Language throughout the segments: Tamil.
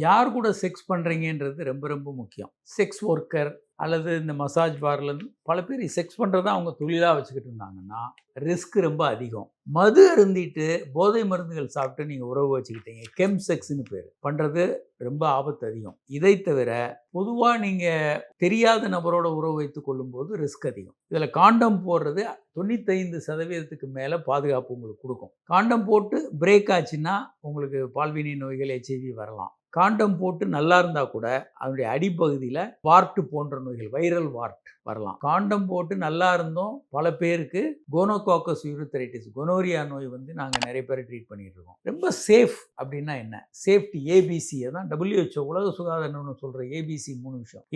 யார் கூட செக்ஸ் பண்ணுறீங்கன்றது ரொம்ப ரொம்ப முக்கியம். செக்ஸ் ஒர்க்கர் அல்லது இந்த மசாஜ் பார்லர் பல பேர் செக்ஸ் பண்ணுறத அவங்க தொழிலாக வச்சுக்கிட்டு இருந்தாங்கன்னா ரிஸ்க் ரொம்ப அதிகம். மது அருந்திட்டு போதை மருந்துகள் சாப்பிட்டு நீங்கள் உறவு வச்சுக்கிட்டீங்க, கெம் செக்ஸ்னு பேர் பண்ணுறது ரொம்ப ஆபத்து அதிகம். இதை தவிர பொதுவாக நீங்கள் தெரியாத நபரோட உறவு வைத்து கொள்ளும்போது ரிஸ்க் அதிகம். இதில் காண்டம் போடுறது 95% மேலே பாதுகாப்பு உங்களுக்கு கொடுக்கும். காண்டம் போட்டு பிரேக் ஆச்சுன்னா உங்களுக்கு பால்வினை நோய்கள், HIV வரலாம். காண்டம் போட்டு நல்லா இருந்தால் கூட அதனுடைய அடிப்பகுதியில் வார்ட்டு போன்ற நோய்கள், வைரல் வார்ட் வரலாம். காண்டம் போட்டு நல்லா இருந்தோம் பல பேருக்கு கோனோகாக்கஸ் யூரித்ரைட்டிஸ், கொனோரியா நோய் நாங்கள் நிறைய பேர் ட்ரீட் பண்ணிட்டு இருக்கோம். ரொம்ப சேஃப் அப்படின்னா என்ன? சேஃப்டி ABC தான் WHO உலக சுகாதார நிறுவனம் சொல்கிற ABC 3 விஷயம்.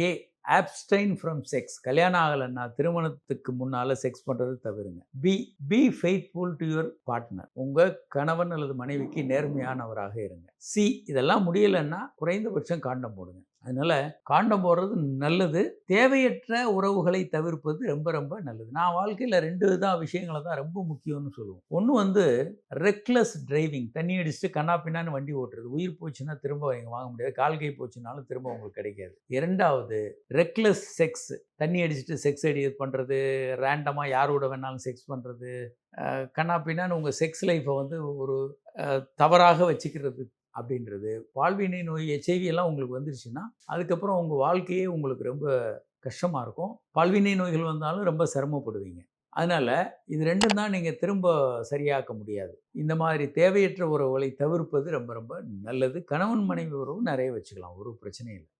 abstain from செக்ஸ், கல்யாணம் ஆகலைன்னா திருமணத்துக்கு முன்னால் செக்ஸ் பண்ணுறது தவிருங்க. Be faithful to your partner, உங்கள் கணவன் அல்லது மனைவிக்கு நேர்மையானவராக இருங்க. இதெல்லாம் முடியலைன்னா குறைந்தபட்சம் காண்டம் போடுங்க. அதனால் காண்டம் போடுறது நல்லது. தேவையற்ற உறவுகளை தவிர்ப்பது ரொம்ப ரொம்ப நல்லது. நான் வாழ்க்கையில் 2 விஷயங்களை தான் ரொம்ப முக்கியம்னு சொல்லுவேன். ஒன்று ரெக்லெஸ் டிரைவிங், தண்ணி அடிச்சுட்டு கண்ணா பின்னான்னு வண்டி ஓட்டுறது. உயிர் போச்சுன்னா திரும்ப வாங்க முடியாது, கால் கை போச்சுனாலும் திரும்ப உங்களுக்கு கிடைக்காது. 2வது ரெக்லெஸ் செக்ஸ், தண்ணி அடிச்சுட்டு செக்ஸ் பண்ணுறது, ரேண்டமாக யாரோட வேணாலும் செக்ஸ் பண்ணுறது, கண்ணா பின்னான்னு உங்கள் செக்ஸ் லைஃப்பை ஒரு தவறாக வச்சுக்கிறது அப்படின்றது. பால்வினை நோய், HIV எல்லாம் உங்களுக்கு வந்துருச்சுன்னா அதுக்கப்புறம் உங்கள் வாழ்க்கையே உங்களுக்கு ரொம்ப கஷ்டமாக இருக்கும். பால்வினை நோய்கள் வந்தாலும் ரொம்ப சிரமப்படுவீங்க. அதனால் இது 2 தான் நீங்கள் திரும்ப சரியாக்க முடியாது. இந்த மாதிரி தேவையற்ற உறவுகளை தவிர்ப்பது ரொம்ப ரொம்ப நல்லது. கணவன் மனைவி உறவு நிறைய வச்சுக்கலாம், ஒரு பிரச்சனையும் இல்லை.